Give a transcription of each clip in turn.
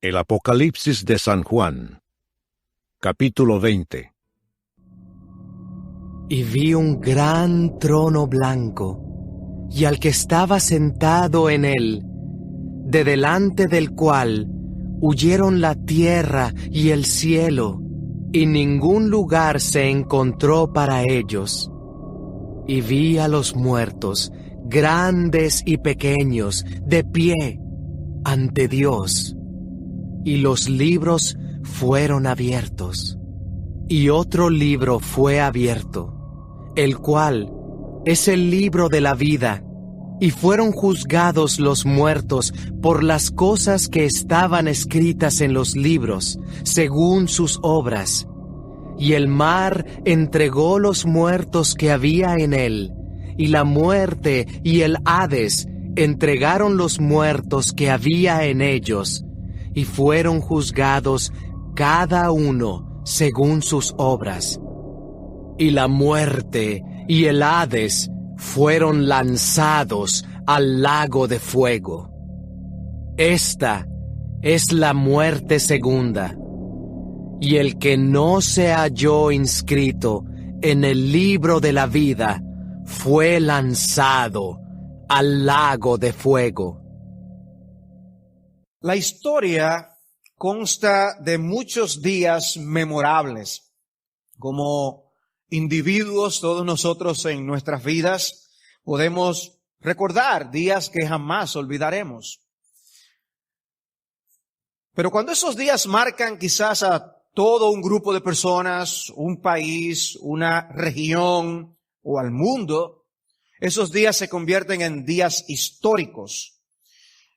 El Apocalipsis de San Juan, capítulo 20. Y vi un gran trono blanco, y al que estaba sentado en él, de delante del cual huyeron la tierra y el cielo, y ningún lugar se encontró para ellos. Y vi a los muertos, grandes y pequeños, de pie ante Dios. Y los libros fueron abiertos. Y otro libro fue abierto, el cual es el libro de la vida. Y fueron juzgados los muertos por las cosas que estaban escritas en los libros, según sus obras. Y el mar entregó los muertos que había en él, y la muerte y el Hades entregaron los muertos que había en ellos, y fueron juzgados cada uno según sus obras. Y la muerte y el Hades fueron lanzados al lago de fuego. Esta es la muerte segunda. Y el que no se halló inscrito en el libro de la vida fue lanzado al lago de fuego. La historia consta de muchos días memorables. Como individuos, todos nosotros en nuestras vidas podemos recordar días que jamás olvidaremos. Pero cuando esos días marcan quizás a todo un grupo de personas, un país, una región o al mundo, esos días se convierten en días históricos.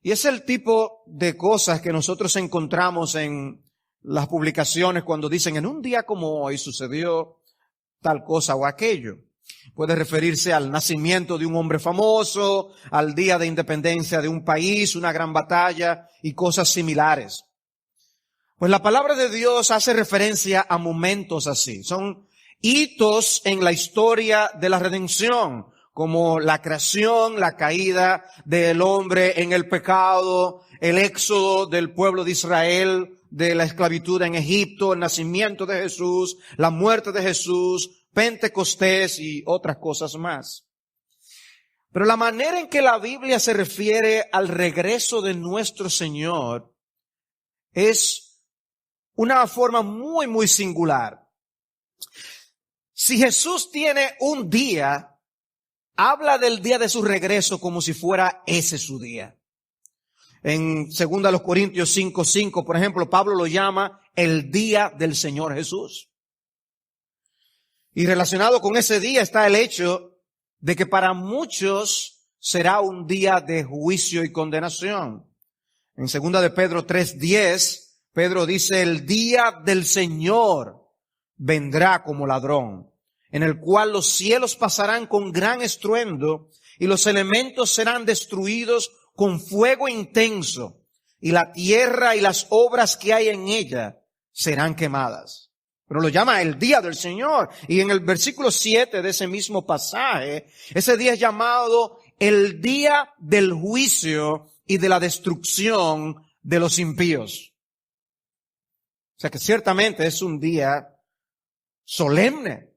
Y es el tipo de cosas que nosotros encontramos en las publicaciones cuando dicen en un día como hoy sucedió tal cosa o aquello. Puede referirse al nacimiento de un hombre famoso, al día de independencia de un país, una gran batalla y cosas similares. Pues la palabra de Dios hace referencia a momentos así. Son hitos en la historia de la redención, como la creación, la caída del hombre en el pecado, el éxodo del pueblo de Israel de la esclavitud en Egipto, el nacimiento de Jesús, la muerte de Jesús, Pentecostés y otras cosas más. Pero la manera en que la Biblia se refiere al regreso de nuestro Señor es una forma muy, muy singular. Si Jesús tiene un día, habla del día de su regreso como si fuera ese su día. En 2 Corintios 5:5, por ejemplo, Pablo lo llama el día del Señor Jesús. Y relacionado con ese día está el hecho de que para muchos será un día de juicio y condenación. En 2 de Pedro 3:10, Pedro dice, el día del Señor vendrá como ladrón, en el cual los cielos pasarán con gran estruendo y los elementos serán destruidos con fuego intenso, y la tierra y las obras que hay en ella serán quemadas. Pero lo llama el día del Señor. Y en el versículo 7 de ese mismo pasaje, ese día es llamado el día del juicio y de la destrucción de los impíos. O sea que ciertamente es un día solemne.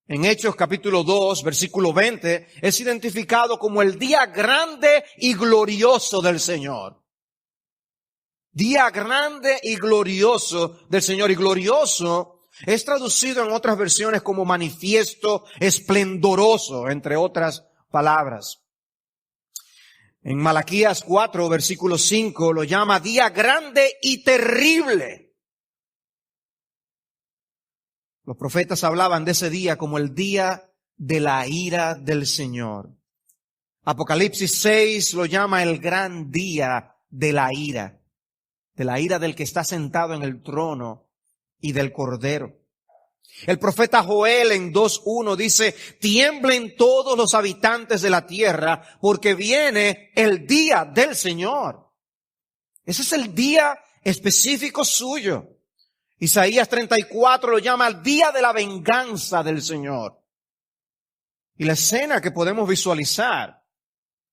En Hechos capítulo 2, versículo 20, es identificado como el día grande y glorioso del Señor. Día grande y glorioso del Señor. Y glorioso es traducido en otras versiones como manifiesto, esplendoroso, entre otras palabras. En Malaquías 4, versículo 5, lo llama día grande y terrible. Los profetas hablaban de ese día como el día de la ira del Señor. Apocalipsis 6 lo llama el gran día de la ira del que está sentado en el trono y del Cordero. El profeta Joel en 2:1 dice, tiemblen todos los habitantes de la tierra porque viene el día del Señor. Ese es el día específico suyo. Isaías 34 lo llama el día de la venganza del Señor. Y la escena que podemos visualizar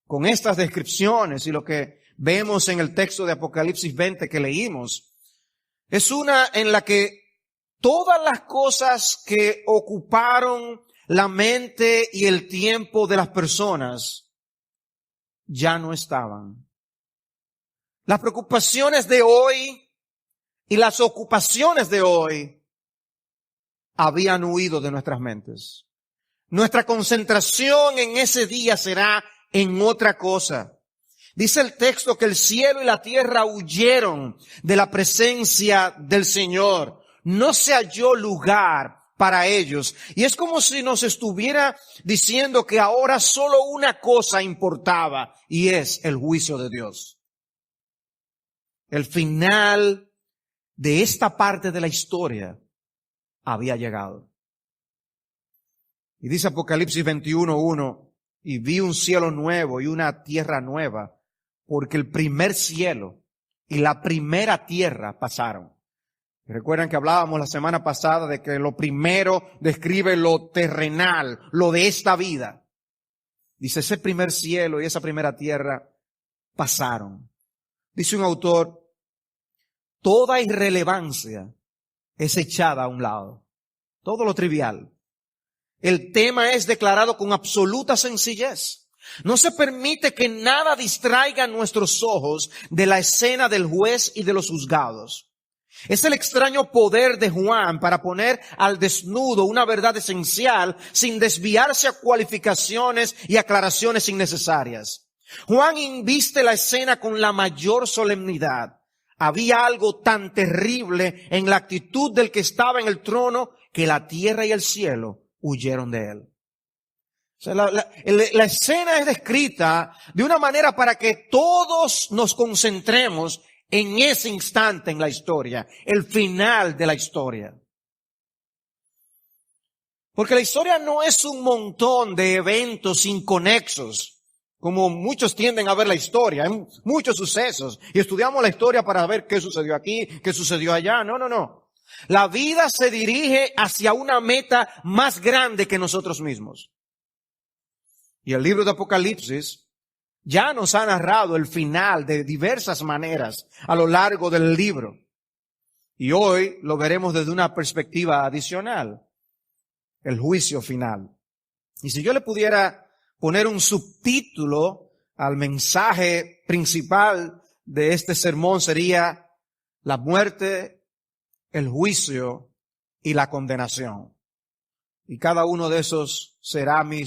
con estas descripciones y lo que vemos en el texto de Apocalipsis 20 que leímos, es una en la que todas las cosas que ocuparon la mente y el tiempo de las personas ya no estaban. Las preocupaciones de hoy y las ocupaciones de hoy habían huido de nuestras mentes. Nuestra concentración en ese día será en otra cosa. Dice el texto que el cielo y la tierra huyeron de la presencia del Señor. No se halló lugar para ellos. Y es como si nos estuviera diciendo que ahora solo una cosa importaba, y es el juicio de Dios. El final de esta parte de la historia había llegado. Y dice Apocalipsis 21:1, y vi un cielo nuevo y una tierra nueva, porque el primer cielo y la primera tierra pasaron. Recuerdan que hablábamos la semana pasada de que lo primero describe lo terrenal, lo de esta vida. Dice, ese primer cielo y esa primera tierra pasaron. Dice un autor, toda irrelevancia es echada a un lado. Todo lo trivial. El tema es declarado con absoluta sencillez. No se permite que nada distraiga nuestros ojos de la escena del juez y de los juzgados. Es el extraño poder de Juan para poner al desnudo una verdad esencial sin desviarse a cualificaciones y aclaraciones innecesarias. Juan inviste la escena con la mayor solemnidad. Había algo tan terrible en la actitud del que estaba en el trono que la tierra y el cielo huyeron de él. O sea, la escena es descrita de una manera para que todos nos concentremos en ese instante en la historia, el final de la historia. Porque la historia no es un montón de eventos inconexos, como muchos tienden a ver la historia. Hay muchos sucesos y estudiamos la historia para ver qué sucedió aquí, qué sucedió allá. No. La vida se dirige hacia una meta más grande que nosotros mismos. Y el libro de Apocalipsis ya nos ha narrado el final de diversas maneras a lo largo del libro. Y hoy lo veremos desde una perspectiva adicional, el juicio final. Y si yo le pudiera poner un subtítulo al mensaje principal de este sermón, sería la muerte, el juicio y la condenación. Y cada uno de esos será mi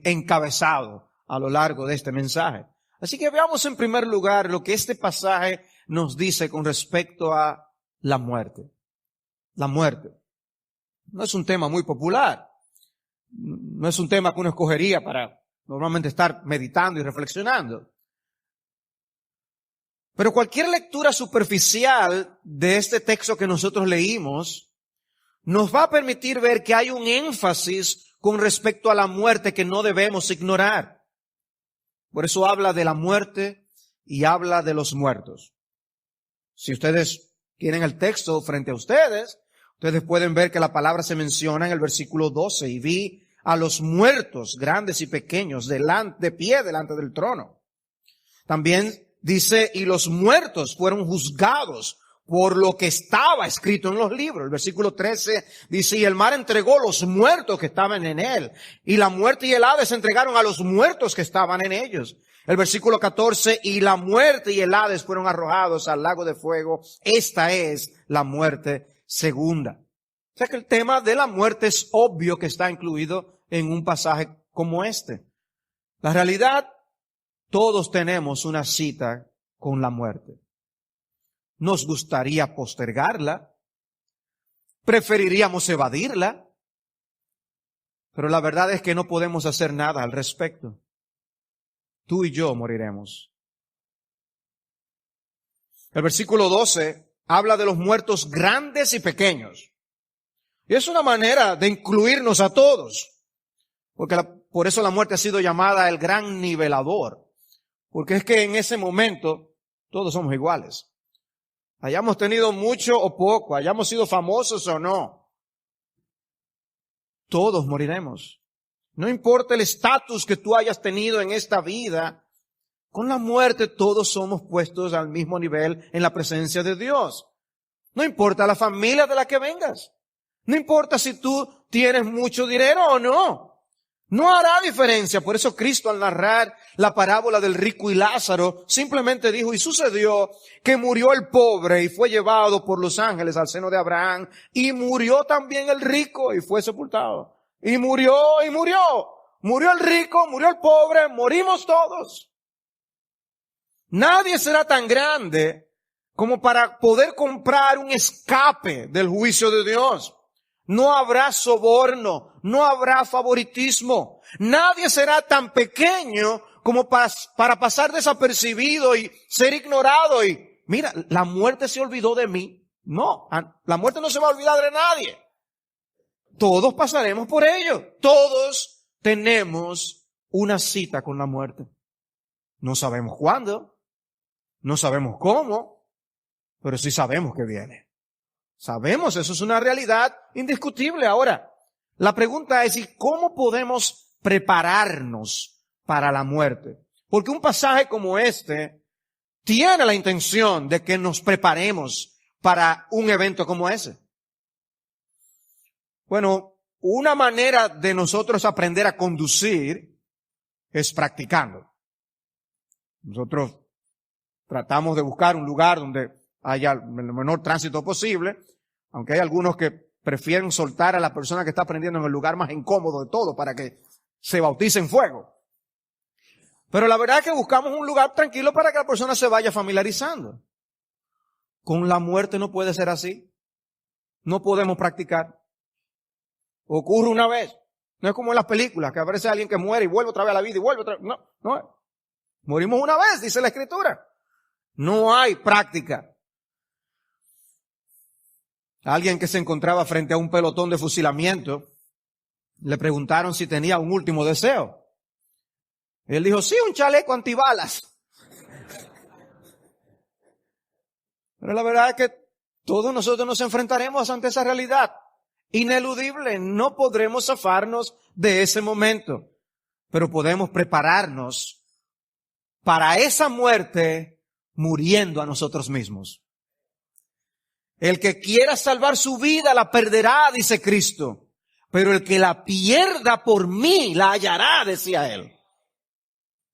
encabezado a lo largo de este mensaje. Así que veamos en primer lugar lo que este pasaje nos dice con respecto a la muerte. La muerte. No es un tema muy popular. No es un tema que uno escogería para normalmente estar meditando y reflexionando. Pero cualquier lectura superficial de este texto que nosotros leímos nos va a permitir ver que hay un énfasis con respecto a la muerte que no debemos ignorar. Por eso habla de la muerte y habla de los muertos. Si ustedes tienen el texto frente a ustedes, ustedes pueden ver que la palabra se menciona en el versículo 12. Y vi a los muertos, grandes y pequeños, de pie delante del trono. También dice, y los muertos fueron juzgados por lo que estaba escrito en los libros. El versículo 13 dice, y el mar entregó los muertos que estaban en él, y la muerte y el Hades entregaron a los muertos que estaban en ellos. El versículo 14, y la muerte y el Hades fueron arrojados al lago de fuego. Esta es la muerte segunda. O sea que el tema de la muerte es obvio que está incluido en un pasaje como este. La realidad, todos tenemos una cita con la muerte. Nos gustaría postergarla, preferiríamos evadirla, pero la verdad es que no podemos hacer nada al respecto. Tú y yo moriremos. El versículo 12 habla de los muertos grandes y pequeños. Y es una manera de incluirnos a todos, porque por eso la muerte ha sido llamada el gran nivelador, porque es que en ese momento todos somos iguales. Hayamos tenido mucho o poco, hayamos sido famosos o no, todos moriremos. No importa el estatus que tú hayas tenido en esta vida, Con la muerte todos somos puestos al mismo nivel en la presencia de Dios. No importa la familia de la que vengas. No importa si tú tienes mucho dinero o no. No hará diferencia. Por eso Cristo, al narrar la parábola del rico y Lázaro, simplemente dijo, y sucedió que murió el pobre y fue llevado por los ángeles al seno de Abraham, y murió también el rico y fue sepultado. Y murió. Murió el rico, murió el pobre, morimos todos. Nadie será tan grande como para poder comprar un escape del juicio de Dios. No habrá soborno, no habrá favoritismo. Nadie será tan pequeño como para pasar desapercibido y ser ignorado y, mira, la muerte se olvidó de mí. No, la muerte no se va a olvidar de nadie. Todos pasaremos por ello. Todos tenemos una cita con la muerte. No sabemos cuándo, no sabemos cómo, pero sí sabemos que viene. Sabemos, eso es una realidad indiscutible. Ahora, la pregunta es, ¿y cómo podemos prepararnos para la muerte? Porque un pasaje como este tiene la intención de que nos preparemos para un evento como ese. Bueno, una manera de nosotros aprender a conducir es practicando. Nosotros tratamos de buscar un lugar donde haya el menor tránsito posible, aunque hay algunos que prefieren soltar a la persona que está aprendiendo en el lugar más incómodo de todo para que se bautice en fuego. Pero la verdad es que buscamos un lugar tranquilo para que la persona se vaya familiarizando. Con la muerte no puede ser así. No podemos practicar. Ocurre una vez. No es como en las películas, que aparece alguien que muere y vuelve otra vez a la vida y vuelve otra vez. No. Morimos una vez, dice la Escritura. No hay práctica. Alguien que se encontraba frente a un pelotón de fusilamiento, le preguntaron si tenía un último deseo. Él dijo, sí, un chaleco antibalas. Pero la verdad es que todos nosotros nos enfrentaremos ante esa realidad. Ineludible, no podremos zafarnos de ese momento. Pero podemos prepararnos para esa muerte muriendo a nosotros mismos. El que quiera salvar su vida la perderá, dice Cristo. Pero el que la pierda por mí la hallará, decía él.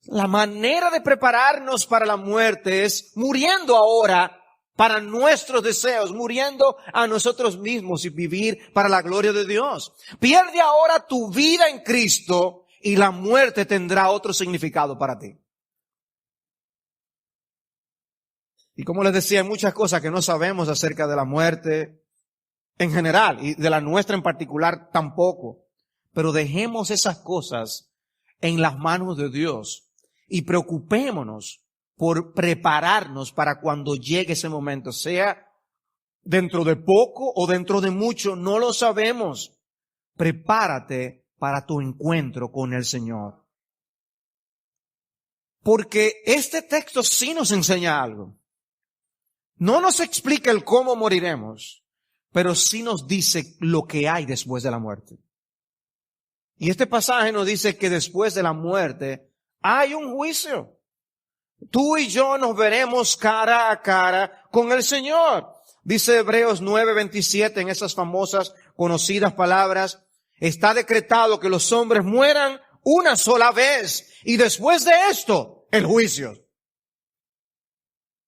La manera de prepararnos para la muerte es muriendo ahora para nuestros deseos, muriendo a nosotros mismos y vivir para la gloria de Dios. Pierde ahora tu vida en Cristo y la muerte tendrá otro significado para ti. Y como les decía, hay muchas cosas que no sabemos acerca de la muerte en general y de la nuestra en particular tampoco. Pero dejemos esas cosas en las manos de Dios y preocupémonos por prepararnos para cuando llegue ese momento, sea dentro de poco o dentro de mucho, no lo sabemos. Prepárate para tu encuentro con el Señor. Porque este texto sí nos enseña algo. No nos explica el cómo moriremos, pero sí nos dice lo que hay después de la muerte. Y este pasaje nos dice que después de la muerte hay un juicio. Tú y yo nos veremos cara a cara con el Señor. Dice Hebreos 9:27 en esas famosas conocidas palabras, está decretado que los hombres mueran una sola vez y después de esto el juicio.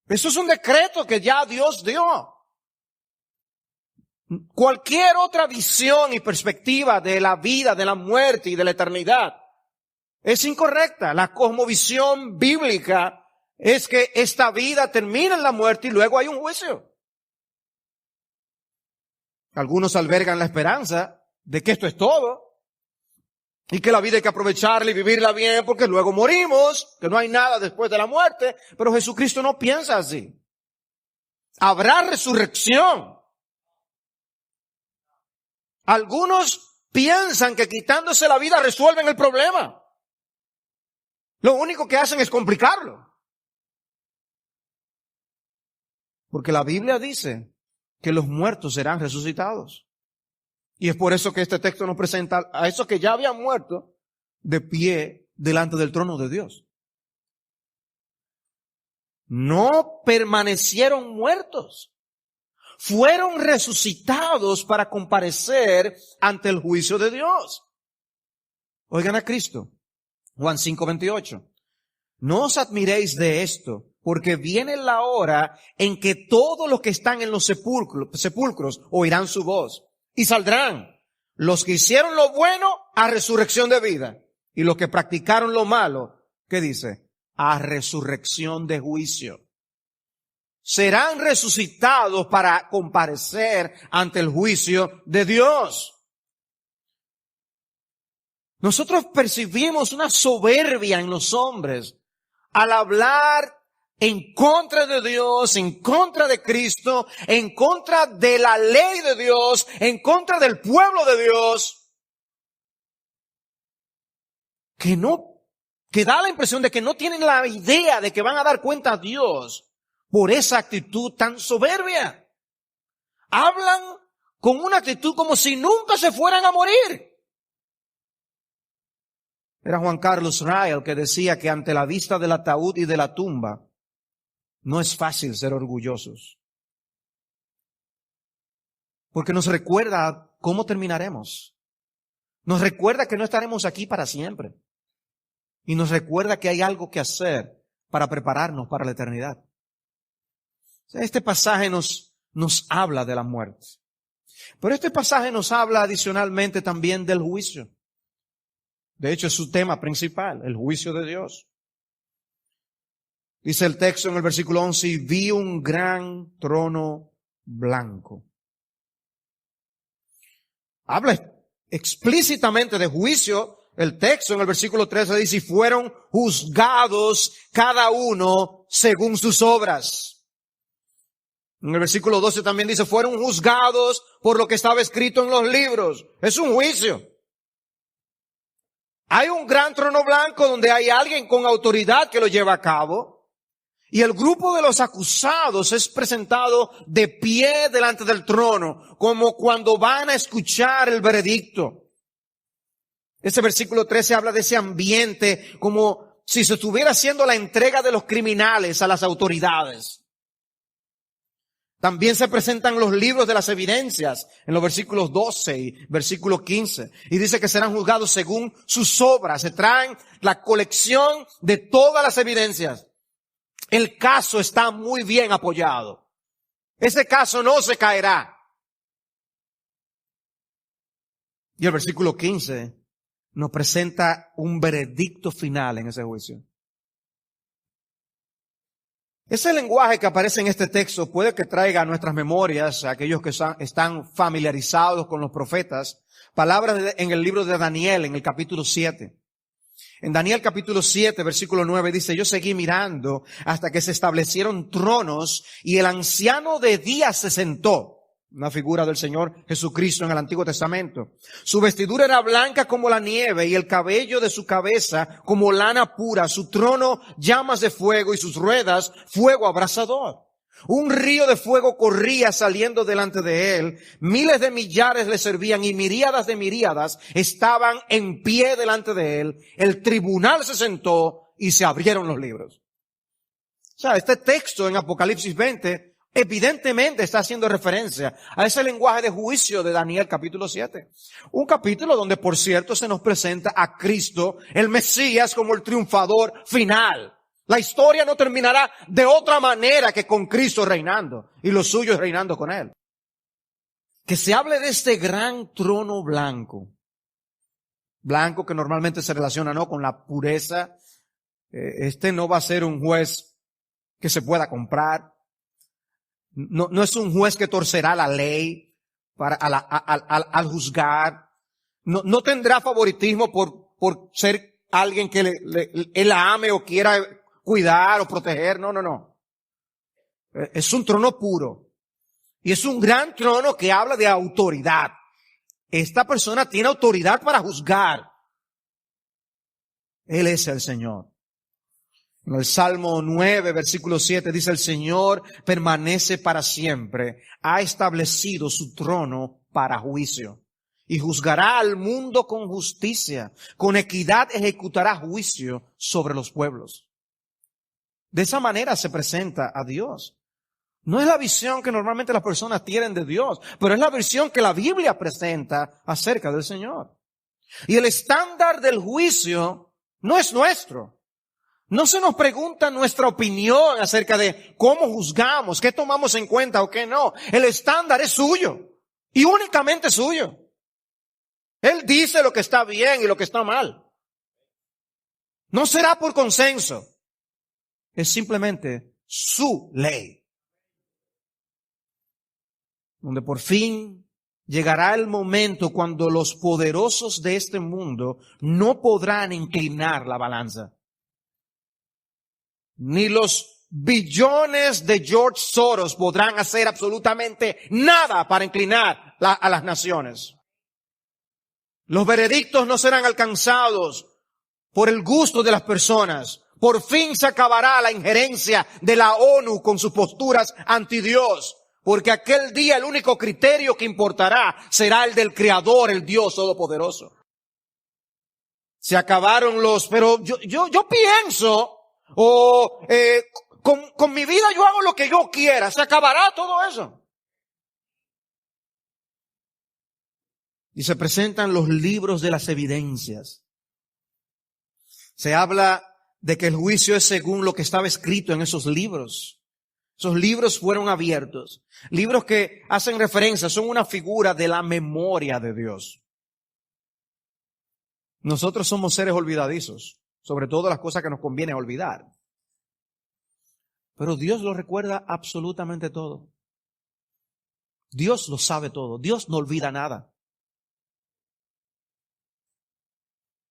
Eso es un decreto que ya Dios dio. Cualquier otra visión y perspectiva de la vida, de la muerte y de la eternidad es incorrecta. La cosmovisión bíblica es que esta vida termina en la muerte y luego hay un juicio. Algunos albergan la esperanza de que esto es todo y que la vida hay que aprovecharla y vivirla bien porque luego morimos, que no hay nada después de la muerte. Pero Jesucristo no piensa así. Habrá resurrección. Algunos piensan que quitándose la vida resuelven el problema. Lo único que hacen es complicarlo. Porque la Biblia dice que los muertos serán resucitados. Y es por eso que este texto nos presenta a esos que ya habían muerto de pie delante del trono de Dios. no permanecieron muertos. Fueron resucitados para comparecer ante el juicio de Dios. Oigan a Cristo. Juan 5:28. No os admiréis de esto, porque viene la hora en que todos los que están en los sepulcros oirán su voz y saldrán. Los que hicieron lo bueno a resurrección de vida y los que practicaron lo malo, ¿qué dice? A resurrección de juicio. Serán resucitados para comparecer ante el juicio de Dios. Nosotros percibimos una soberbia en los hombres al hablar en contra de Dios, en contra de Cristo, en contra de la ley de Dios, en contra del pueblo de Dios, que da la impresión de que no tienen la idea de que van a dar cuenta a Dios por esa actitud tan soberbia. Hablan con una actitud como si nunca se fueran a morir. Era Juan Carlos Ray el que decía que ante la vista del ataúd y de la tumba, no es fácil ser orgullosos. Porque nos recuerda cómo terminaremos. Nos recuerda que no estaremos aquí para siempre. Y nos recuerda que hay algo que hacer para prepararnos para la eternidad. Este pasaje nos habla de la muerte. Pero este pasaje nos habla adicionalmente también del juicio. De hecho, es su tema principal, el juicio de Dios. Dice el texto en el versículo 11, y vi un gran trono blanco. Habla explícitamente de juicio. El texto en el versículo 13 dice, y fueron juzgados cada uno según sus obras. En el versículo 12 también dice, fueron juzgados por lo que estaba escrito en los libros. Es un juicio. Hay un gran trono blanco donde hay alguien con autoridad que lo lleva a cabo. Y el grupo de los acusados es presentado de pie delante del trono, como cuando van a escuchar el veredicto. Este versículo 13 habla de ese ambiente como si se estuviera haciendo la entrega de los criminales a las autoridades. También se presentan los libros de las evidencias en los versículos 12 y versículo 15. Y dice que serán juzgados según sus obras. Se traen la colección de todas las evidencias. El caso está muy bien apoyado. Ese caso no se caerá. Y el versículo 15 nos presenta un veredicto final en ese juicio. Ese lenguaje que aparece en este texto puede que traiga a nuestras memorias, a aquellos que están familiarizados con los profetas, palabras en el libro de Daniel, en el capítulo 7. En Daniel capítulo 7, versículo 9 dice, yo seguí mirando hasta que se establecieron tronos y el anciano de días se sentó. Una figura del Señor Jesucristo en el Antiguo Testamento. Su vestidura era blanca como la nieve y el cabello de su cabeza como lana pura. Su trono llamas de fuego y sus ruedas fuego abrasador. Un río de fuego corría saliendo delante de él. Miles de millares le servían y miríadas de miríadas estaban en pie delante de él. El tribunal se sentó y se abrieron los libros. O sea, este texto en Apocalipsis 20 evidentemente está haciendo referencia a ese lenguaje de juicio de Daniel capítulo 7. Un capítulo donde, por cierto, se nos presenta a Cristo, el Mesías, como el triunfador final. La historia no terminará de otra manera que con Cristo reinando y los suyos reinando con Él. Que se hable de este gran trono blanco. Blanco que normalmente se relaciona, ¿no?, con la pureza. Este no va a ser un juez que se pueda comprar. No es un juez que torcerá la ley al juzgar. No tendrá favoritismo por ser alguien que él la ame o quiera cuidar o proteger. No. Es un trono puro. Y es un gran trono que habla de autoridad. Esta persona tiene autoridad para juzgar. Él es el Señor. En el Salmo 9, versículo 7, dice, el Señor permanece para siempre, ha establecido su trono para juicio, y juzgará al mundo con justicia, con equidad ejecutará juicio sobre los pueblos. De esa manera se presenta a Dios. No es la visión que normalmente las personas tienen de Dios, pero es la visión que la Biblia presenta acerca del Señor. Y el estándar del juicio no es nuestro. No se nos pregunta nuestra opinión acerca de cómo juzgamos, qué tomamos en cuenta o qué no. El estándar es suyo y únicamente suyo. Él dice lo que está bien y lo que está mal. No será por consenso. Es simplemente su ley. Donde por fin llegará el momento cuando los poderosos de este mundo no podrán inclinar la balanza. Ni los billones de George Soros podrán hacer absolutamente nada para inclinar a las naciones. Los veredictos no serán alcanzados por el gusto de las personas. Por fin se acabará la injerencia de la ONU con sus posturas anti Dios. Porque aquel día el único criterio que importará será el del Creador, el Dios Todopoderoso. Se acabaron pero yo pienso, con mi vida yo hago lo que yo quiera. Se acabará todo eso. Y se presentan los libros de las evidencias. Se habla de que el juicio es según lo que estaba escrito en esos libros. Esos libros fueron abiertos. Libros que hacen referencia, son una figura de la memoria de Dios. Nosotros somos seres olvidadizos, sobre todo las cosas que nos conviene olvidar. Pero Dios lo recuerda absolutamente todo. Dios lo sabe todo. Dios no olvida nada.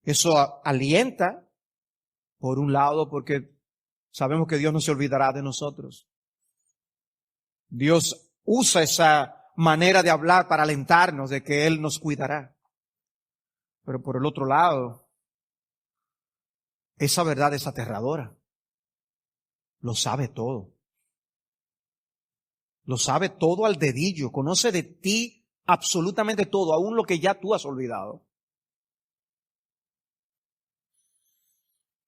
Eso alienta, por un lado, porque sabemos que Dios no se olvidará de nosotros. Dios usa esa manera de hablar para alentarnos de que Él nos cuidará. Pero por el otro lado, esa verdad es aterradora. Lo sabe todo. Lo sabe todo al dedillo. Conoce de ti absolutamente todo, aún lo que ya tú has olvidado.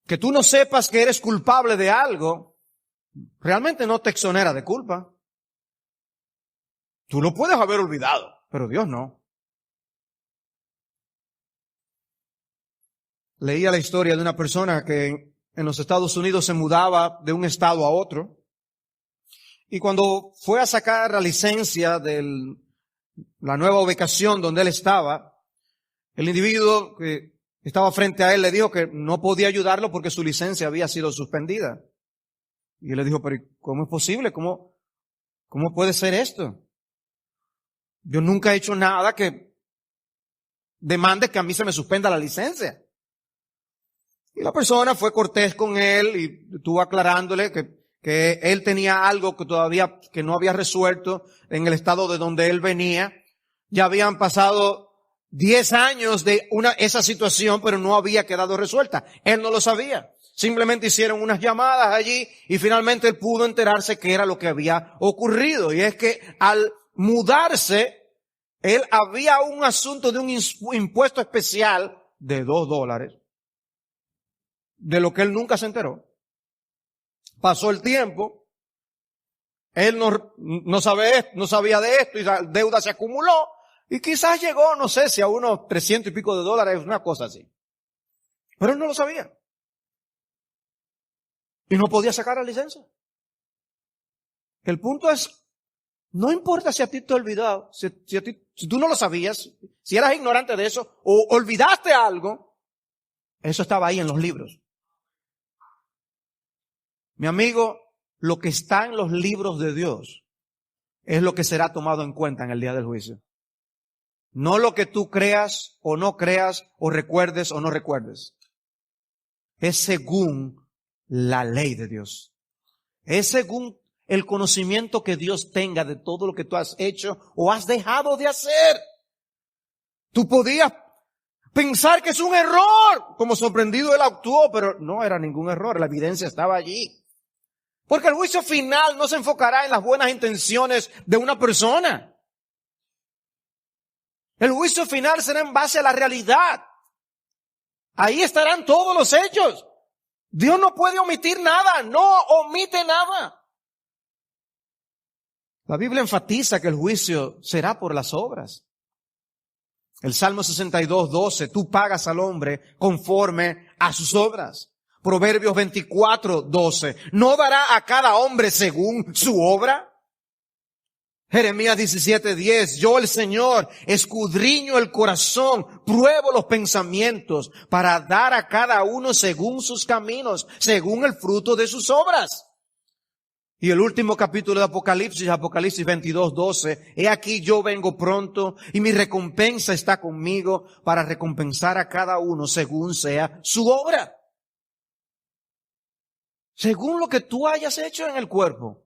Que tú no sepas que eres culpable de algo, realmente no te exonera de culpa. Tú lo puedes haber olvidado, pero Dios no. Leía la historia de una persona que en los Estados Unidos se mudaba de un estado a otro. Y cuando fue a sacar la licencia de la nueva ubicación donde él estaba, el individuo que estaba frente a él le dijo que no podía ayudarlo porque su licencia había sido suspendida. Y él le dijo, pero ¿cómo es posible? ¿Cómo puede ser esto? Yo nunca he hecho nada que demande que a mí se me suspenda la licencia. Y la persona fue cortés con él y estuvo aclarándole que él tenía algo que no había resuelto en el estado de donde él venía. Ya habían pasado 10 años de esa situación, pero no había quedado resuelta. Él no lo sabía. Simplemente hicieron unas llamadas allí y finalmente él pudo enterarse qué era lo que había ocurrido. Y es que al mudarse, él había un asunto de un impuesto especial de $2, de lo que él nunca se enteró. Pasó el tiempo, él no sabía de esto y la deuda se acumuló. Y quizás llegó, no sé si a unos $300 y pico, una cosa así. Pero él no lo sabía. Y no podía sacar la licencia. El punto es, no importa si a ti te olvidado, si tú no lo sabías, si eras ignorante de eso, o olvidaste algo, eso estaba ahí en los libros. Mi amigo, lo que está en los libros de Dios es lo que será tomado en cuenta en el día del juicio. No lo que tú creas o no creas o recuerdes o no recuerdes. Es según la ley de Dios. Es según el conocimiento que Dios tenga de todo lo que tú has hecho o has dejado de hacer. Tú podías pensar que es un error. Como sorprendido él actuó, pero no era ningún error. La evidencia estaba allí. Porque el juicio final no se enfocará en las buenas intenciones de una persona. El juicio final será en base a la realidad. Ahí estarán todos los hechos. Dios no puede omitir nada, no omite nada. La Biblia enfatiza que el juicio será por las obras. El Salmo 62:12, tú pagas al hombre conforme a sus obras. Proverbios 24:12, ¿no dará a cada hombre según su obra? Jeremías 17:10, yo el Señor escudriño el corazón, pruebo los pensamientos para dar a cada uno según sus caminos, según el fruto de sus obras. Y el último capítulo de Apocalipsis, Apocalipsis 22:12, he aquí yo vengo pronto y mi recompensa está conmigo para recompensar a cada uno según sea su obra. Según lo que tú hayas hecho en el cuerpo.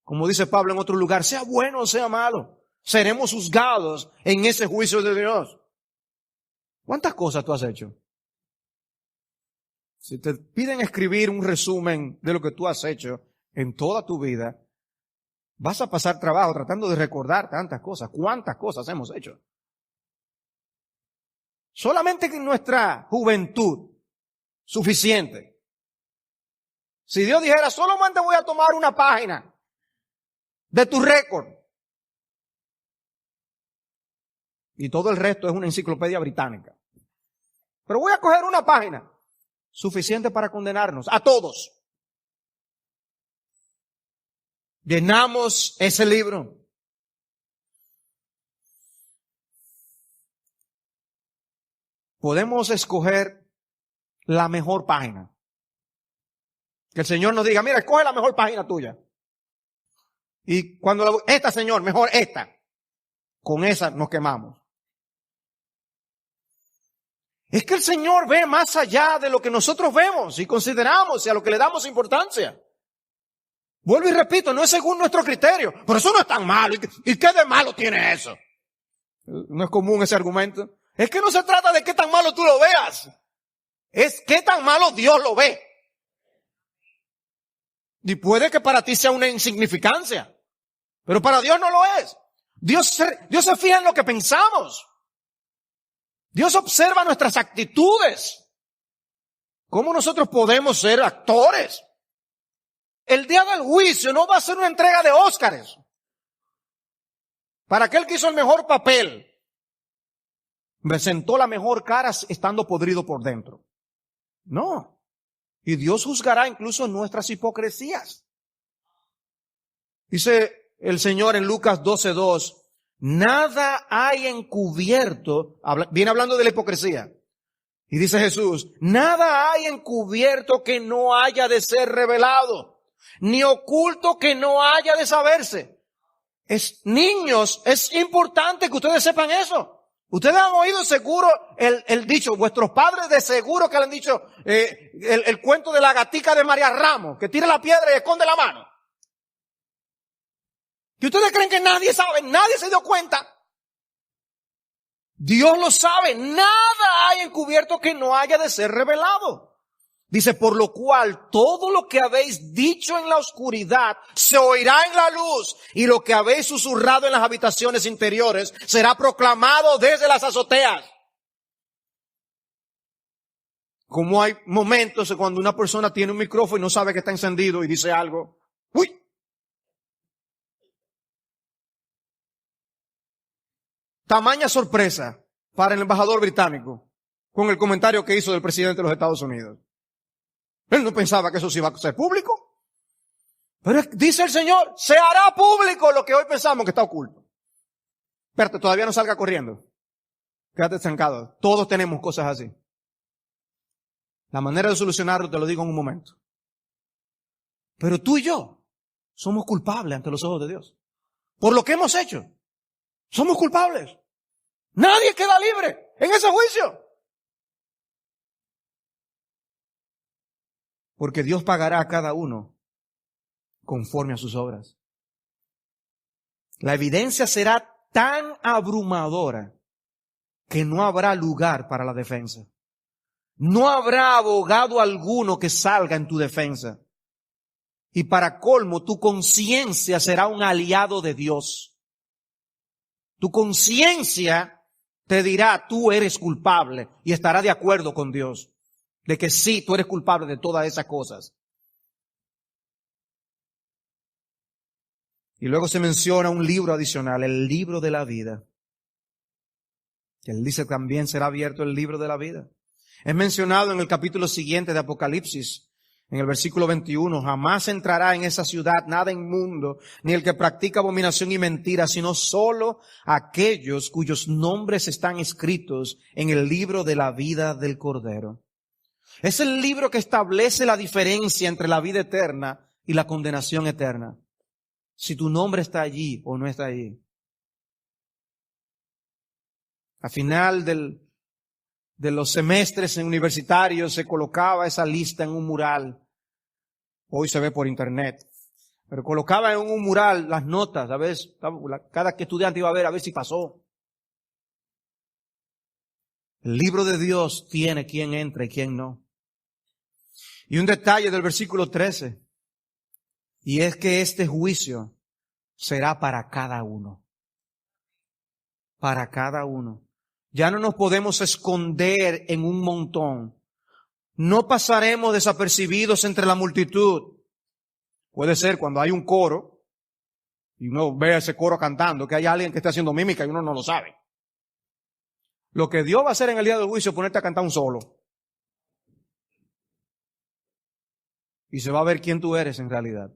Como dice Pablo en otro lugar, sea bueno o sea malo, seremos juzgados en ese juicio de Dios. ¿Cuántas cosas tú has hecho? Si te piden escribir un resumen de lo que tú has hecho en toda tu vida, vas a pasar trabajo tratando de recordar tantas cosas. ¿Cuántas cosas hemos hecho? Solamente en nuestra juventud, suficiente. Si Dios dijera, solamente voy a tomar una página de tu récord, y todo el resto es una enciclopedia británica, pero voy a coger una página, suficiente para condenarnos a todos. Llenamos ese libro. Podemos escoger la mejor página. Que el Señor nos diga, mira, escoge la mejor página tuya. Y cuando esta, Señor, mejor esta. Con esa nos quemamos. Es que el Señor ve más allá de lo que nosotros vemos y consideramos y a lo que le damos importancia. Vuelvo y repito, no es según nuestro criterio. Pero eso no es tan malo. ¿Y qué de malo tiene eso? No es común ese argumento. Es que no se trata de qué tan malo tú lo veas. Es qué tan malo Dios lo ve. Y puede que para ti sea una insignificancia. Pero para Dios no lo es. Dios se fija en lo que pensamos. Dios observa nuestras actitudes. ¿Cómo nosotros podemos ser actores? El día del juicio no va a ser una entrega de Óscares. Para aquel que hizo el mejor papel, presentó la mejor cara estando podrido por dentro. No. Y Dios juzgará incluso nuestras hipocresías. Dice el Señor en Lucas 12:2, nada hay encubierto, viene hablando de la hipocresía. Y dice Jesús, nada hay encubierto que no haya de ser revelado, ni oculto que no haya de saberse. Niños, es importante que ustedes sepan eso. Ustedes han oído seguro el dicho, vuestros padres de seguro que le han dicho el cuento de la gatica de María Ramos, que tira la piedra y esconde la mano. ¿Y ustedes creen que nadie sabe? Nadie se dio cuenta. Dios lo sabe. Nada hay encubierto que no haya de ser revelado. Dice, por lo cual todo lo que habéis dicho en la oscuridad se oirá en la luz, y lo que habéis susurrado en las habitaciones interiores será proclamado desde las azoteas. Como hay momentos cuando una persona tiene un micrófono y no sabe que está encendido y dice algo. ¡Uy! Tamaña sorpresa para el embajador británico con el comentario que hizo del presidente de los Estados Unidos. Él no pensaba que eso se iba a ser público. Pero dice el Señor, se hará público lo que hoy pensamos que está oculto. Espérate, todavía no salga corriendo. Quédate estancado. Todos tenemos cosas así. La manera de solucionarlo te lo digo en un momento. Pero tú y yo somos culpables ante los ojos de Dios. Por lo que hemos hecho. Somos culpables. Nadie queda libre en ese juicio. Porque Dios pagará a cada uno conforme a sus obras. La evidencia será tan abrumadora que no habrá lugar para la defensa. No habrá abogado alguno que salga en tu defensa. Y para colmo, tu conciencia será un aliado de Dios. Tu conciencia te dirá, tú eres culpable, y estará de acuerdo con Dios. de que sí, tú eres culpable de todas esas cosas. Y luego se menciona un libro adicional, el libro de la vida. Que él dice también será abierto el libro de la vida. Es mencionado en el capítulo siguiente de Apocalipsis, en el versículo 21, jamás entrará en esa ciudad nada inmundo, ni el que practica abominación y mentira, sino solo aquellos cuyos nombres están escritos en el libro de la vida del Cordero. Es el libro que establece la diferencia entre la vida eterna y la condenación eterna. Si tu nombre está allí o no está allí. Al final de los semestres universitarios se colocaba esa lista en un mural. Hoy se ve por internet. Pero colocaba en un mural las notas, a ver, cada estudiante iba a ver si pasó. El libro de Dios tiene quién entra y quién no. Y un detalle del versículo 13. Y es que este juicio será para cada uno. Para cada uno. Ya no nos podemos esconder en un montón. No pasaremos desapercibidos entre la multitud. Puede ser cuando hay un coro y uno ve a ese coro cantando, que hay alguien que está haciendo mímica y uno no lo sabe. Lo que Dios va a hacer en el día del juicio es ponerte a cantar un solo. Y se va a ver quién tú eres en realidad.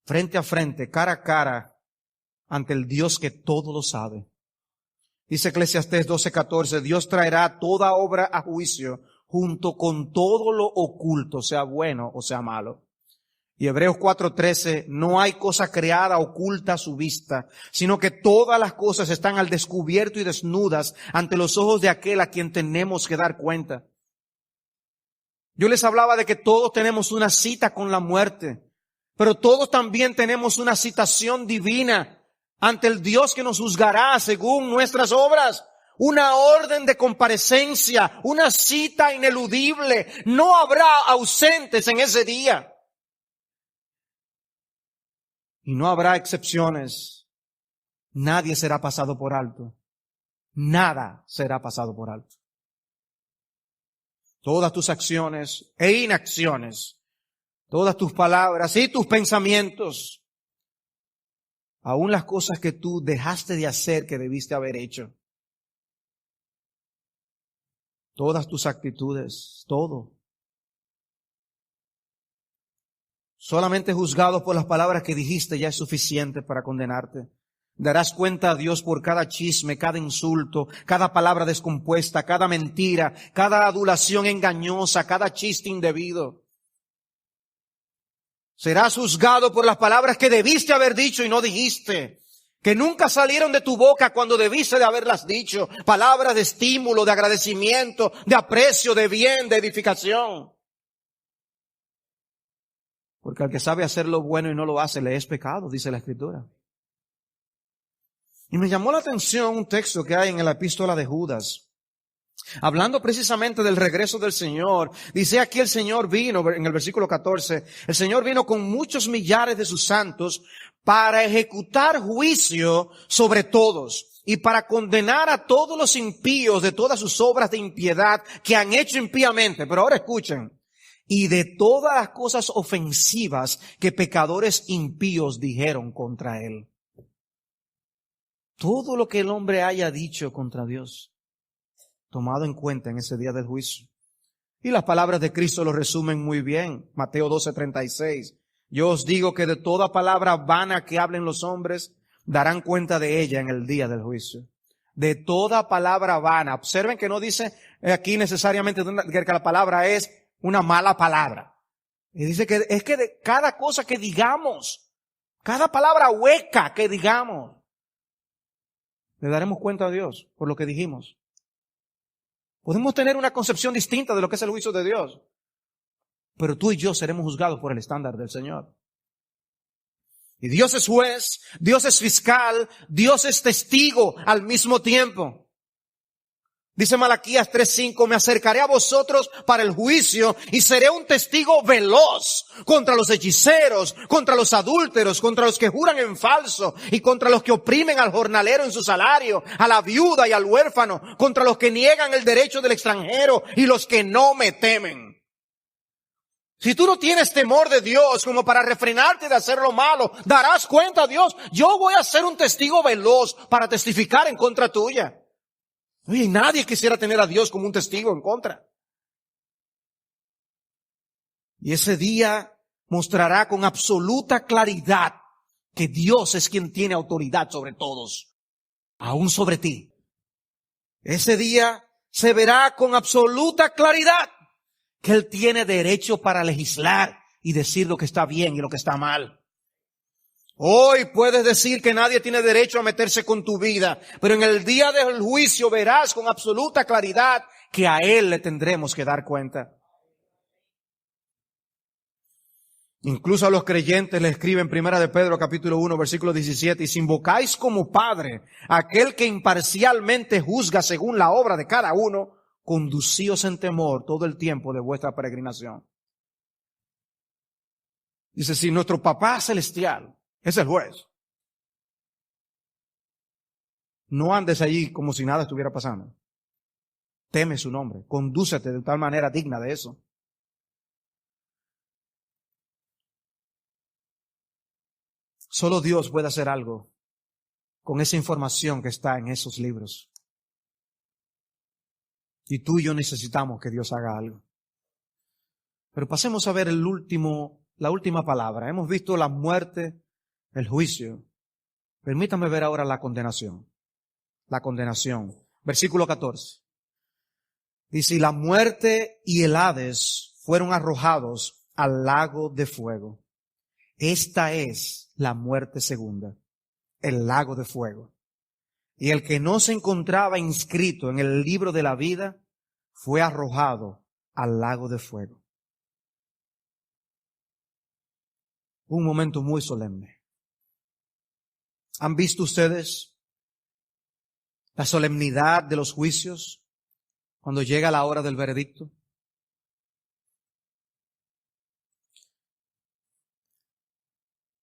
Frente a frente, cara a cara, ante el Dios que todo lo sabe. Dice Eclesiastés 12:14, Dios traerá toda obra a juicio junto con todo lo oculto, sea bueno o sea malo. Y Hebreos 4:13, no hay cosa creada oculta a su vista, sino que todas las cosas están al descubierto y desnudas ante los ojos de aquel a quien tenemos que dar cuenta. Yo les hablaba de que todos tenemos una cita con la muerte, pero todos también tenemos una citación divina ante el Dios que nos juzgará según nuestras obras. Una orden de comparecencia, una cita ineludible. No habrá ausentes en ese día. Y no habrá excepciones. Nadie será pasado por alto. Nada será pasado por alto. Todas tus acciones e inacciones, todas tus palabras y tus pensamientos, aún las cosas que tú dejaste de hacer que debiste haber hecho, todas tus actitudes, todo. Solamente juzgado por las palabras que dijiste ya es suficiente para condenarte. Darás cuenta a Dios por cada chisme, cada insulto, cada palabra descompuesta, cada mentira, cada adulación engañosa, cada chiste indebido. Serás juzgado por las palabras que debiste haber dicho y no dijiste, que nunca salieron de tu boca cuando debiste de haberlas dicho. Palabras de estímulo, de agradecimiento, de aprecio, de bien, de edificación. Porque al que sabe hacer lo bueno y no lo hace, le es pecado, dice la Escritura. Y me llamó la atención un texto que hay en la epístola de Judas. Hablando precisamente del regreso del Señor. Dice aquí el Señor vino, en el versículo 14, el Señor vino con muchos millares de sus santos para ejecutar juicio sobre todos y para condenar a todos los impíos de todas sus obras de impiedad que han hecho impíamente. Pero ahora escuchen. Y de todas las cosas ofensivas que pecadores impíos dijeron contra él. Todo lo que el hombre haya dicho contra Dios, tomado en cuenta en ese día del juicio. Y las palabras de Cristo lo resumen muy bien. Mateo 12:36. Yo os digo que de toda palabra vana que hablen los hombres, darán cuenta de ella en el día del juicio. De toda palabra vana. Observen que no dice aquí necesariamente que la palabra es una mala palabra. Y dice que es que de cada cosa que digamos, cada palabra hueca que digamos, le daremos cuenta a Dios por lo que dijimos. Podemos tener una concepción distinta de lo que es el juicio de Dios, pero tú y yo seremos juzgados por el estándar del Señor. Y Dios es juez, Dios es fiscal, Dios es testigo al mismo tiempo. Dice Malaquías 3:5, me acercaré a vosotros para el juicio y seré un testigo veloz contra los hechiceros, contra los adúlteros, contra los que juran en falso y contra los que oprimen al jornalero en su salario, a la viuda y al huérfano, contra los que niegan el derecho del extranjero y los que no me temen. Si tú no tienes temor de Dios como para refrenarte de hacer lo malo, darás cuenta a Dios, yo voy a ser un testigo veloz para testificar en contra tuya. Oye, nadie quisiera tener a Dios como un testigo en contra. Y ese día mostrará con absoluta claridad que Dios es quien tiene autoridad sobre todos, aún sobre ti. Ese día se verá con absoluta claridad que Él tiene derecho para legislar y decir lo que está bien y lo que está mal. Hoy puedes decir que nadie tiene derecho a meterse con tu vida, pero en el día del juicio verás con absoluta claridad que a Él le tendremos que dar cuenta. Incluso a los creyentes le escriben Primera de Pedro capítulo 1 versículo 17, y si invocáis como Padre aquel que imparcialmente juzga según la obra de cada uno, conducíos en temor todo el tiempo de vuestra peregrinación. Dice, si nuestro Papá celestial es el juez, no andes allí como si nada estuviera pasando. Teme su nombre, condúcete de tal manera digna de eso. Solo Dios puede hacer algo con esa información que está en esos libros. Y tú y yo necesitamos que Dios haga algo. Pero pasemos a ver la última palabra. Hemos visto la muerte, el juicio. Permítame ver ahora la condenación. La condenación. Versículo 14. Dice, y la muerte y el Hades fueron arrojados al lago de fuego. Esta es la muerte segunda, el lago de fuego. Y el que no se encontraba inscrito en el libro de la vida fue arrojado al lago de fuego. Un momento muy solemne. ¿Han visto ustedes la solemnidad de los juicios cuando llega la hora del veredicto?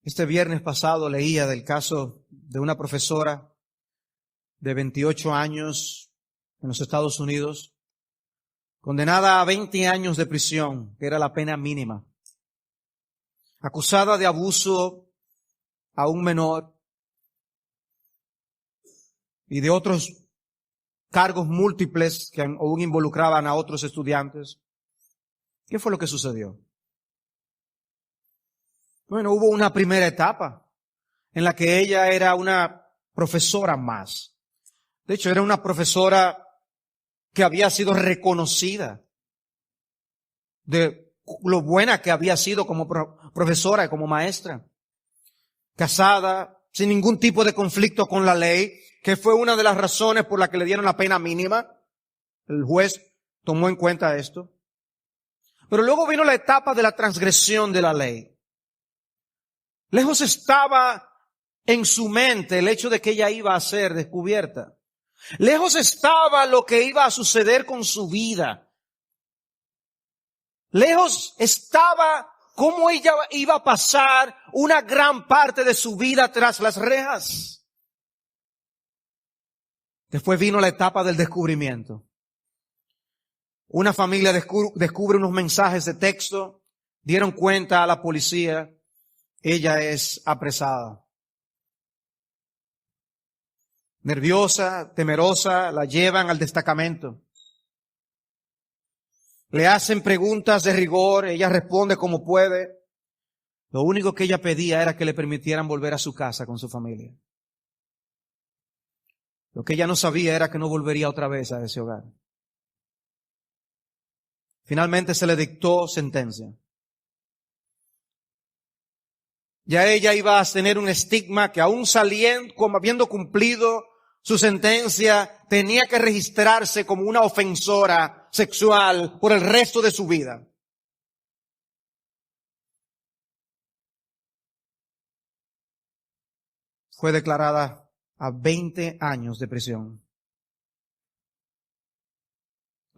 Este viernes pasado leía del caso de una profesora de 28 años en los Estados Unidos, condenada a 20 años de prisión, que era la pena mínima, acusada de abuso a un menor y de otros cargos múltiples que aún involucraban a otros estudiantes. ¿Qué fue lo que sucedió? Bueno, hubo una primera etapa en la que ella era una profesora más. De hecho, era una profesora que había sido reconocida de lo buena que había sido como profesora y como maestra. Casada, sin ningún tipo de conflicto con la ley, que fue una de las razones por las que le dieron la pena mínima. El juez tomó en cuenta esto. Pero luego vino la etapa de la transgresión de la ley. Lejos estaba en su mente el hecho de que ella iba a ser descubierta. Lejos estaba lo que iba a suceder con su vida. Lejos estaba cómo ella iba a pasar una gran parte de su vida tras las rejas. Después vino la etapa del descubrimiento. Una familia descubre unos mensajes de texto, dieron cuenta a la policía, ella es apresada. Nerviosa, temerosa, la llevan al destacamento. Le hacen preguntas de rigor, ella responde como puede. Lo único que ella pedía era que le permitieran volver a su casa con su familia. Lo que ella no sabía era que no volvería otra vez a ese hogar. Finalmente se le dictó sentencia. Ya ella iba a tener un estigma que aún saliendo, como habiendo cumplido su sentencia, tenía que registrarse como una ofensora sexual por el resto de su vida. Fue declarada a 20 años de prisión.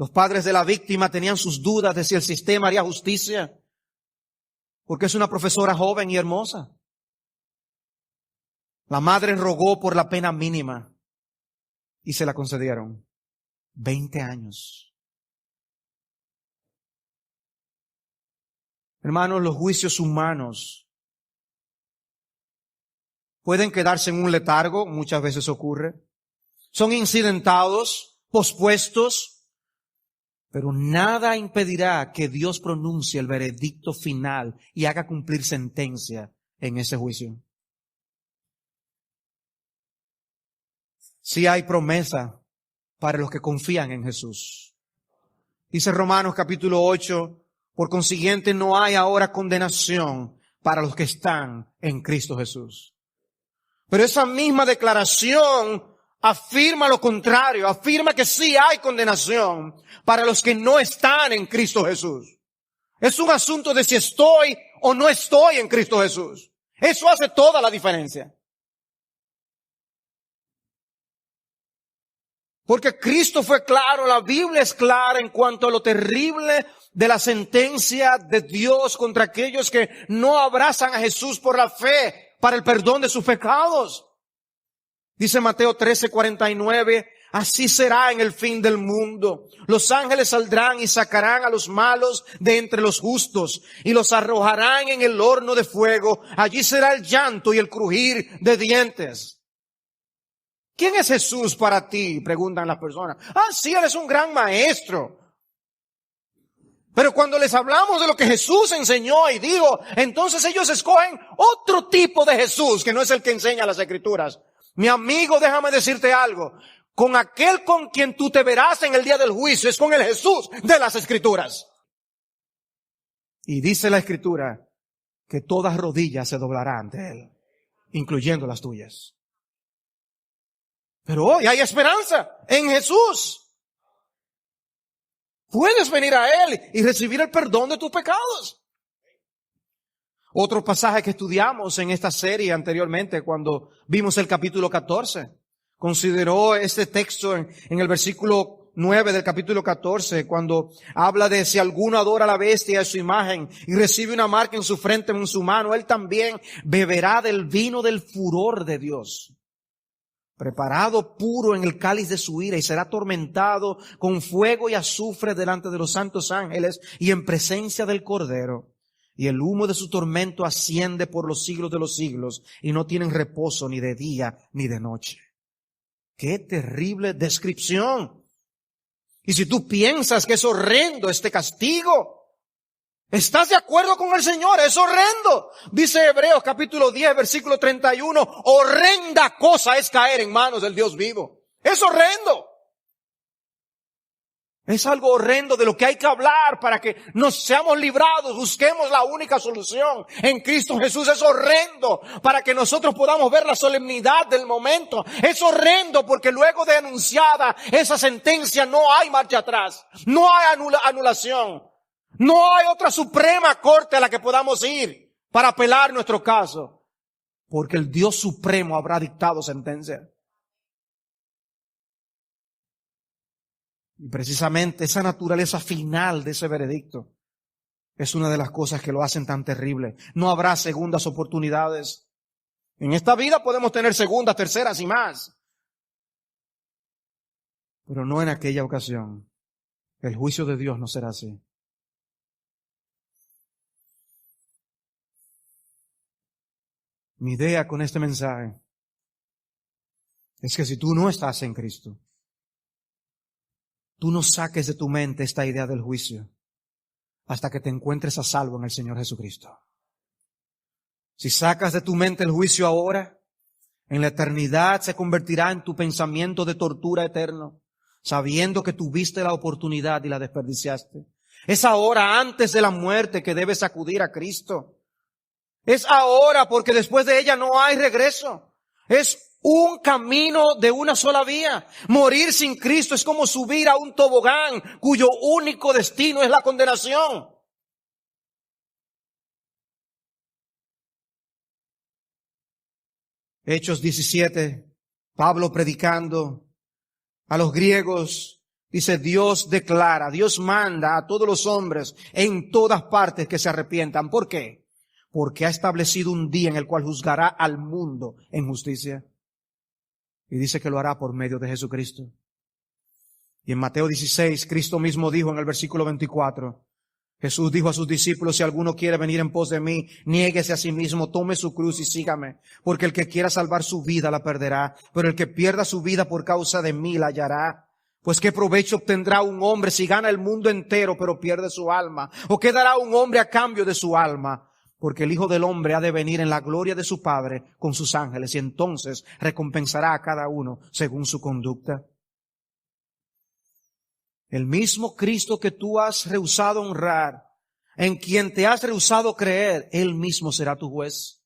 Los padres de la víctima tenían sus dudas de si el sistema haría justicia, porque es una profesora joven y hermosa. La madre rogó por la pena mínima y se la concedieron. 20 años. Hermanos, los juicios humanos pueden quedarse en un letargo, muchas veces ocurre. Son incidentados, pospuestos, pero nada impedirá que Dios pronuncie el veredicto final y haga cumplir sentencia en ese juicio. Sí hay promesa para los que confían en Jesús. Dice Romanos capítulo 8, por consiguiente no hay ahora condenación para los que están en Cristo Jesús. Pero esa misma declaración afirma lo contrario, afirma que sí hay condenación para los que no están en Cristo Jesús. Es un asunto de si estoy o no estoy en Cristo Jesús. Eso hace toda la diferencia. Porque Cristo fue claro, la Biblia es clara en cuanto a lo terrible de la sentencia de Dios contra aquellos que no abrazan a Jesús por la fe para el perdón de sus pecados. Dice Mateo 13:49, así será en el fin del mundo. Los ángeles saldrán y sacarán a los malos de entre los justos y los arrojarán en el horno de fuego. Allí será el llanto y el crujir de dientes. ¿Quién es Jesús para ti?, preguntan las personas. Sí, Él es un gran maestro. Pero cuando les hablamos de lo que Jesús enseñó y dijo, entonces ellos escogen otro tipo de Jesús que no es el que enseña las Escrituras. Mi amigo, déjame decirte algo. Con aquel con quien tú te verás en el día del juicio es con el Jesús de las Escrituras. Y dice la Escritura que todas rodillas se doblarán ante Él, incluyendo las tuyas. Pero hoy hay esperanza en Jesús. Puedes venir a Él y recibir el perdón de tus pecados. Otro pasaje que estudiamos en esta serie anteriormente, cuando vimos el capítulo 14, consideró este texto en el versículo 9 del capítulo 14, cuando habla de si alguno adora a la bestia de su imagen y recibe una marca en su frente o en su mano, él también beberá del vino del furor de Dios, preparado puro en el cáliz de su ira, y será atormentado con fuego y azufre delante de los santos ángeles y en presencia del Cordero. Y el humo de su tormento asciende por los siglos de los siglos, y no tienen reposo ni de día ni de noche. ¡Qué terrible descripción! Y si tú piensas que es horrendo este castigo, ¿estás de acuerdo con el Señor? Es horrendo. Dice Hebreos capítulo 10, versículo 31, horrenda cosa es caer en manos del Dios vivo. Es horrendo. Es algo horrendo de lo que hay que hablar para que nos seamos librados. Busquemos la única solución en Cristo Jesús. Es horrendo para que nosotros podamos ver la solemnidad del momento. Es horrendo porque luego de anunciada esa sentencia no hay marcha atrás. No hay anulación. No hay otra suprema corte a la que podamos ir para apelar nuestro caso, porque el Dios supremo habrá dictado sentencia. Y precisamente esa naturaleza final de ese veredicto es una de las cosas que lo hacen tan terrible. No habrá segundas oportunidades. En esta vida podemos tener segundas, terceras y más, pero no en aquella ocasión. El juicio de Dios no será así. Mi idea con este mensaje es que si tú no estás en Cristo, tú no saques de tu mente esta idea del juicio hasta que te encuentres a salvo en el Señor Jesucristo. Si sacas de tu mente el juicio ahora, en la eternidad se convertirá en tu pensamiento de tortura eterno, sabiendo que tuviste la oportunidad y la desperdiciaste. Es ahora, antes de la muerte, que debes acudir a Cristo. Es ahora, porque después de ella no hay regreso. Es un camino de una sola vía. Morir sin Cristo es como subir a un tobogán cuyo único destino es la condenación. Hechos 17, Pablo predicando a los griegos Dice, Dios declara, Dios manda a todos los hombres en todas partes que se arrepientan. ¿Por qué? Porque ha establecido un día en el cual juzgará al mundo en justicia. Y dice que lo hará por medio de Jesucristo. Y en Mateo 16, Cristo mismo dijo en el versículo 24, Jesús dijo a sus discípulos, si alguno quiere venir en pos de mí, niéguese a sí mismo, tome su cruz y sígame. Porque el que quiera salvar su vida la perderá, pero el que pierda su vida por causa de mí la hallará. Pues qué provecho obtendrá un hombre si gana el mundo entero pero pierde su alma. ¿O qué dará un hombre a cambio de su alma? Porque el Hijo del Hombre ha de venir en la gloria de su Padre con sus ángeles y entonces recompensará a cada uno según su conducta. El mismo Cristo que tú has rehusado honrar, en quien te has rehusado creer, Él mismo será tu juez.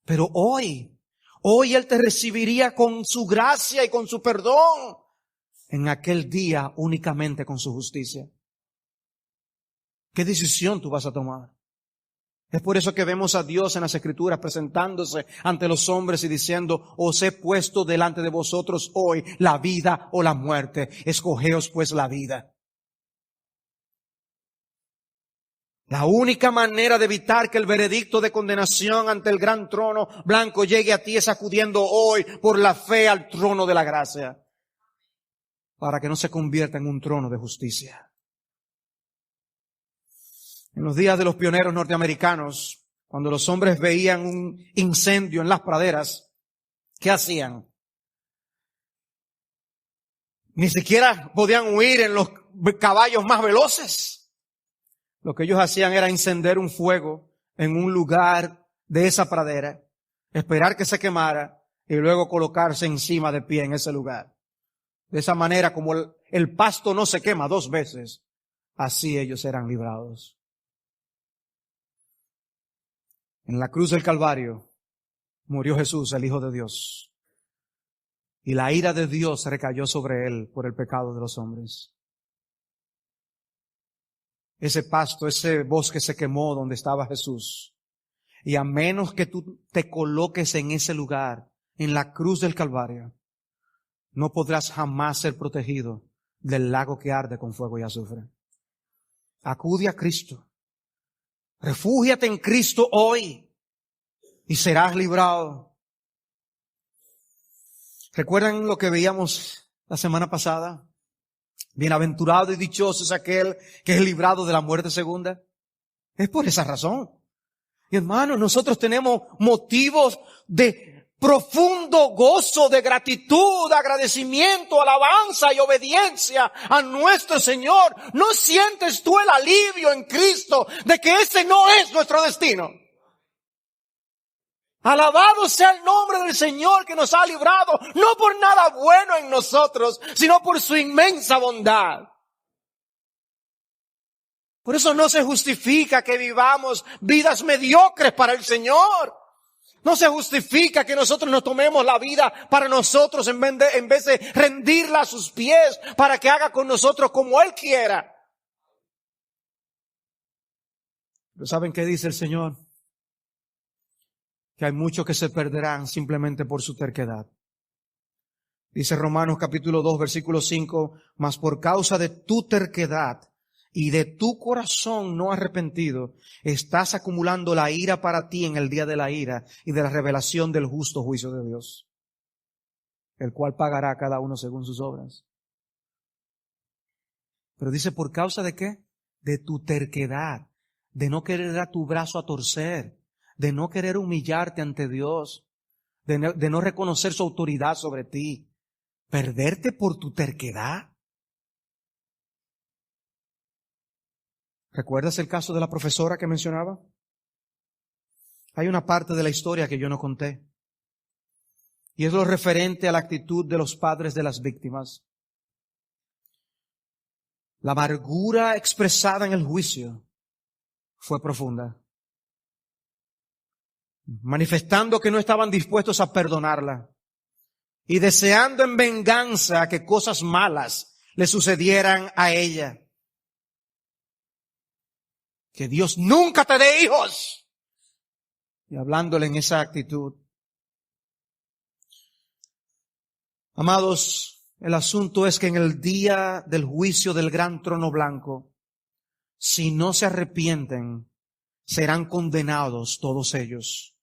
Pero hoy Él te recibiría con su gracia y con su perdón. En aquel día únicamente con su justicia. ¿Qué decisión tú vas a tomar? Es por eso que vemos a Dios en las Escrituras presentándose ante los hombres y diciendo, os he puesto delante de vosotros hoy la vida o la muerte. Escogeos pues la vida. La única manera de evitar que el veredicto de condenación ante el gran trono blanco llegue a ti es acudiendo hoy por la fe al trono de la gracia. Para que no se convierta en un trono de justicia. En los días de los pioneros norteamericanos, cuando los hombres veían un incendio en las praderas, ¿qué hacían? Ni siquiera podían huir en los caballos más veloces. Lo que ellos hacían era encender un fuego en un lugar de esa pradera, esperar que se quemara y luego colocarse encima de pie en ese lugar. De esa manera, como el pasto no se quema 2 veces, así ellos eran librados. En la cruz del Calvario murió Jesús, el Hijo de Dios. Y la ira de Dios recayó sobre Él por el pecado de los hombres. Ese pasto, ese bosque se quemó donde estaba Jesús. Y a menos que tú te coloques en ese lugar, en la cruz del Calvario, no podrás jamás ser protegido del lago que arde con fuego y azufre. Acude a Cristo. Refúgiate en Cristo hoy y serás librado. ¿Recuerdan lo que veíamos la semana pasada? Bienaventurado y dichoso es aquel que es librado de la muerte segunda. Es por esa razón. Y hermanos, nosotros tenemos motivos de profundo gozo, de gratitud, agradecimiento, alabanza y obediencia a nuestro Señor. ¿No sientes tú el alivio en Cristo de que ese no es nuestro destino? Alabado sea el nombre del Señor que nos ha librado, no por nada bueno en nosotros, sino por su inmensa bondad. Por eso no se justifica que vivamos vidas mediocres para el Señor. No se justifica que nosotros nos tomemos la vida para nosotros en vez de rendirla a sus pies para que haga con nosotros como Él quiera. Pero ¿saben qué dice el Señor? Que hay muchos que se perderán simplemente por su terquedad. Dice Romanos capítulo 2 versículo 5, mas por causa de tu terquedad y de tu corazón no arrepentido, estás acumulando la ira para ti en el día de la ira y de la revelación del justo juicio de Dios, el cual pagará a cada uno según sus obras. Pero dice, ¿por causa de qué? De tu terquedad, de no querer dar tu brazo a torcer, de no querer humillarte ante Dios, de no reconocer su autoridad sobre ti. ¿Perderte por tu terquedad? ¿Recuerdas el caso de la profesora que mencionaba? Hay una parte de la historia que yo no conté. Y es lo referente a la actitud de los padres de las víctimas. La amargura expresada en el juicio fue profunda, manifestando que no estaban dispuestos a perdonarla y deseando en venganza que cosas malas le sucedieran a ella. Que Dios nunca te dé hijos. Y hablándole en esa actitud. Amados, El asunto es que en el día del juicio del gran trono blanco, si no se arrepienten, serán condenados todos ellos.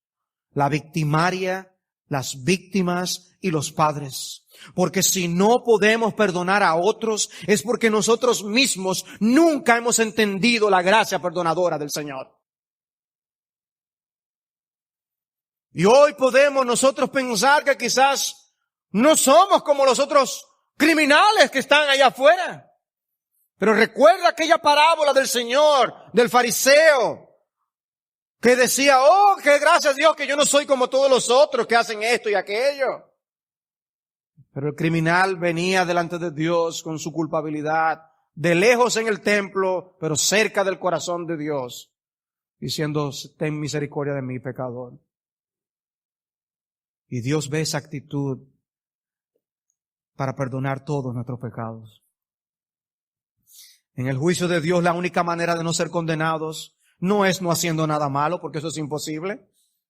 La victimaria, las víctimas y los padres. Porque si no podemos perdonar a otros, es porque nosotros mismos nunca hemos entendido la gracia perdonadora del Señor. Y hoy podemos nosotros pensar que quizás no somos como los otros criminales que están allá afuera. Pero recuerda aquella parábola del Señor, del fariseo, que decía, oh, que gracias a Dios que yo no soy como todos los otros que hacen esto y aquello. Pero el criminal venía delante de Dios con su culpabilidad, de lejos en el templo, pero cerca del corazón de Dios, diciendo, ten misericordia de mí, pecador. Y Dios ve esa actitud para perdonar todos nuestros pecados. En el juicio de Dios, la única manera de no ser condenados no es no haciendo nada malo, porque eso es imposible.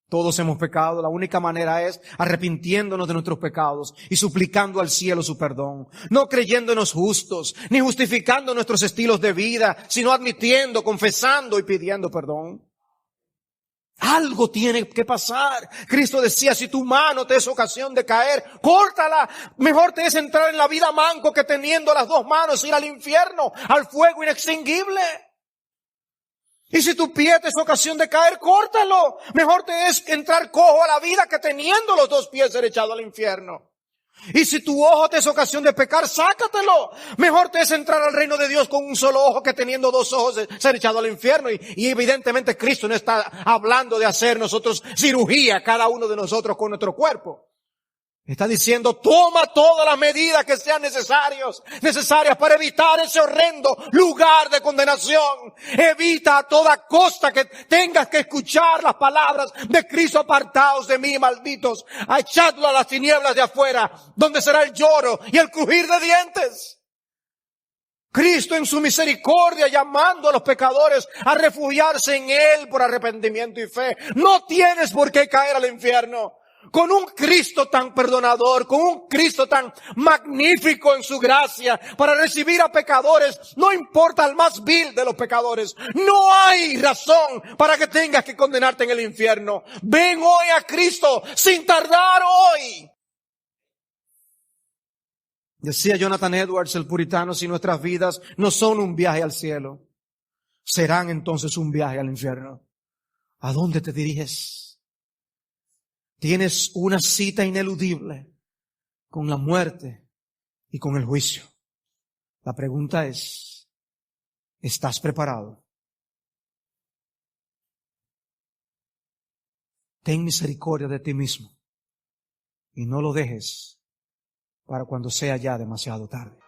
Todos hemos pecado. La única manera es arrepintiéndonos de nuestros pecados y suplicando al cielo su perdón. No creyéndonos justos, ni justificando nuestros estilos de vida, sino admitiendo, confesando y pidiendo perdón. Algo tiene que pasar. Cristo decía, si tu mano te es ocasión de caer, córtala. Mejor te es entrar en la vida manco que teniendo las dos manos ir al infierno, al fuego inextinguible. Y si tu pie te es ocasión de caer, córtalo. Mejor te es entrar cojo a la vida que teniendo los dos pies ser echado al infierno. Y si tu ojo te es ocasión de pecar, sácatelo. Mejor te es entrar al reino de Dios con un solo ojo que teniendo dos ojos ser echado al infierno. Y evidentemente Cristo no está hablando de hacer nosotros cirugía, cada uno de nosotros con nuestro cuerpo. Está diciendo, toma todas las medidas que sean necesarias para evitar ese horrendo lugar de condenación. Evita a toda costa que tengas que escuchar las palabras de Cristo, apartaos de mí, malditos, echadlo a las tinieblas de afuera, donde será el lloro y el crujir de dientes. Cristo en su misericordia llamando a los pecadores a refugiarse en Él por arrepentimiento y fe. No tienes por qué caer al infierno. Con un Cristo tan perdonador, con un Cristo tan magnífico en su gracia para recibir a pecadores, no importa el más vil de los pecadores, no hay razón para que tengas que condenarte en el infierno. Ven hoy a Cristo sin tardar hoy. Decía Jonathan Edwards, el puritano, si nuestras vidas no son un viaje al cielo, serán entonces un viaje al infierno. ¿A dónde te diriges? Tienes una cita ineludible con la muerte y con el juicio. La pregunta es, ¿estás preparado? Ten misericordia de ti mismo y no lo dejes para cuando sea ya demasiado tarde.